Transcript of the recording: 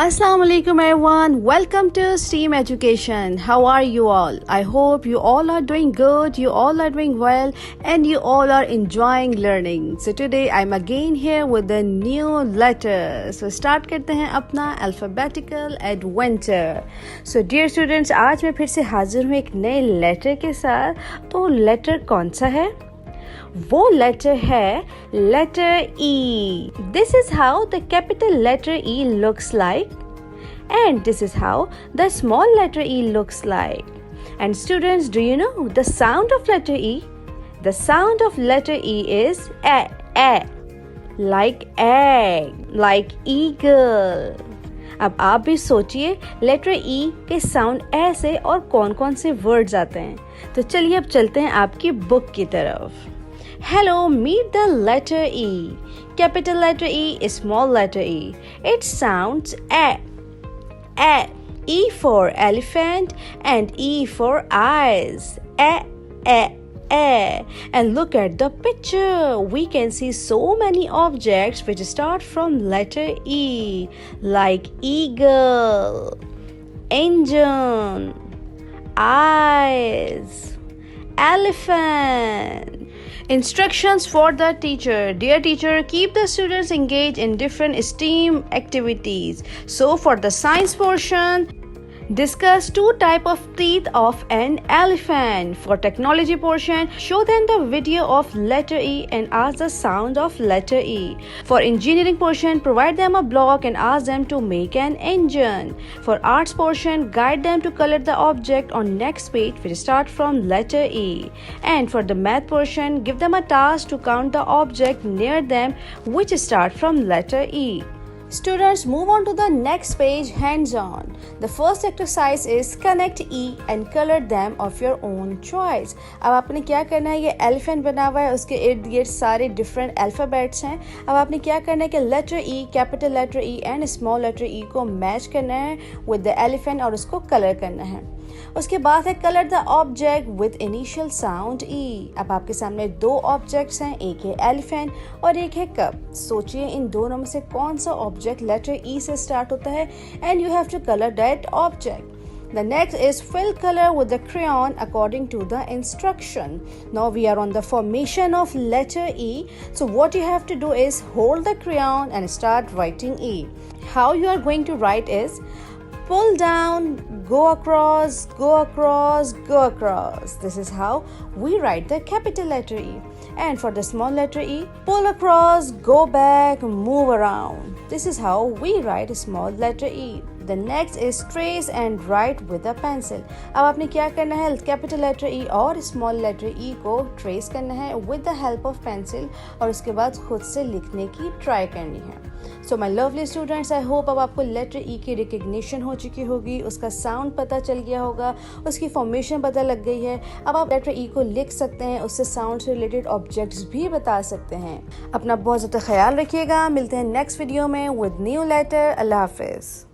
Assalamu alaikum everyone. Welcome to STEAM Education. How are you all? I hope you all are doing good, you all are doing well, and you all are enjoying learning. So today I'm again here with a new letter. So start करते हैं अपना alphabetical adventure. So dear students, आज मैं फिर से हाजिर हूँ एक नए लेटर के साथ. तो लेटर कौन सा है? वो लेटर है letter E. This is how the capital letter E looks like, and this is how the small letter E looks like. And students, do you know the sound of letter E? The sound of letter E is a, like egg, like eagle. अब आप भी सोचिए letter E के sound ऐसे और कौन कौन से वर्ड्स आते हैं. तो चलिए अब चलते हैं आपकी बुक की तरफ. Hello, meet the letter E. Capital letter E is small letter E. It sounds a. E for elephant and E for eyes. A. And look at the picture. We can see so many objects which start from letter E, like eagle, engine, eyes, elephant. Instructions for the teacher. Dear teacher, keep the students engaged in different STEAM activities. So for the science portion, discuss two types of teeth of an elephant. For technology portion, show them the video of letter E and ask the sound of letter E. For engineering portion, provide them a block and ask them to make an engine. For arts portion, guide them to color the object on next page which start from letter E. And for the math portion, give them a task to count the object near them which start from letter E. Students, move on to the next page, hands-on. The first exercise is connect E and color them of your own choice. अब आपने क्या करना है, ये elephant बना हुआ है, उसके इर्द गिर्द सारे डिफरेंट अल्फ़ाबेट्स हैं. अब आपने क्या करना है कि letter E, capital letter E and small letter E को मैच करना है विद द एलिफेंट और उसको कलर करना है. उसके बाद है colour the object with initial sound E. अब आपके सामने दो ऑब्जेक्ट्स हैं, एक है एलिफेंट और एक है कप. सोचिए इन दोनों में से कौन सा ऑब्जेक्ट लेटर E से स्टार्ट होता है, and you have to colour that object. The next is fill color with the crayon according to the instruction. Now we are on the formation of letter E. So what you have to do is hold the crayon and start writing E. How you are going to write is pull down, go across, go across, go across. This is how we write the capital letter E. And for the small letter E, pull across, go back, move around. This is how we write small letter E. The next is trace and write with a pencil. अब आपने क्या करना है, capital letter E और small letter E को trace करना है with the help of pencil और उसके बाद खुद से लिखने की ट्राई करनी है. So my lovely students, I hope अब आपको लेटर E की रिकग्निशन हो चुकी होगी, उसका साउंड पता चल गया होगा, उसकी फॉर्मेशन पता लग गई है. अब आप लेटर E को लिख सकते हैं, उससे साउंड से रिलेटेड ऑब्जेक्ट्स भी बता सकते हैं. अपना बहुत ज़्यादा ख्याल रखिएगा. मिलते हैं नेक्स्ट वीडियो में विद न्यू लेटर. अल्लाह हाफिज़.